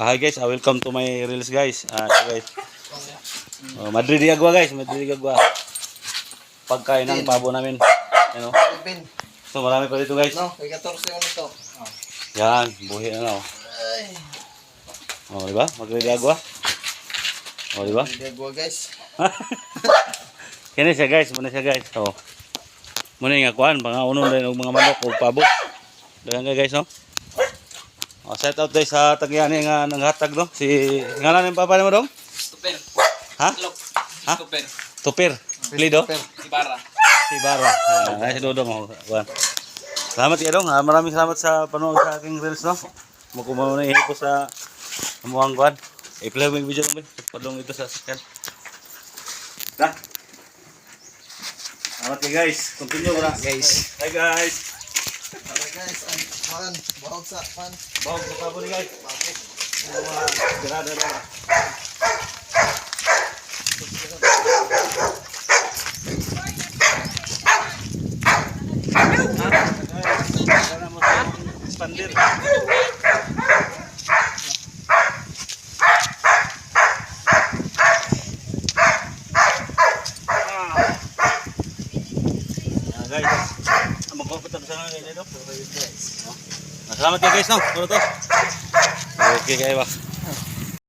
Hi guys, welcome to my reels guys. Ito guys. Madrid Agua guys, Madrid Agua. Pagkain ng pabo namin. Ano? So marami pa dito guys. No, may 14 yung ito. Yan, buhi na no. Oh, di ba? Madrid Agua. Oh, di ba? Hindi agwa guys. Kini siya guys, muna siya guys. Oh. Muna nga kuan, mga unon din og mga manok o pabo. Dagan ka guys no. Oh, shout out guys sa tagyani nga nanghatag no. Si ngalan ng papa mo dong? Tuper. Ha? Ha? Tuper. Tupir. Plido? Ibarra. Si Barra. Ay si Dodong oh. Kuan. Salamat kayo dong. Maraming salamat sa panood sa aking reels no. Magkumaw na ihipo sa amuang kuan. I-play mo yung video namin. Padong ito sa sasakyan. Da. Salamat kayo guys. Continue ko na. Guys. Hi guys. Okay guys, ang pan, bahog sa pan. Bawag sa pabo ni guys. Grada na. Expander. Guys, magpapatak sa mga ganito. Salamat kayo guys no. Ano to? Okay kayo ba?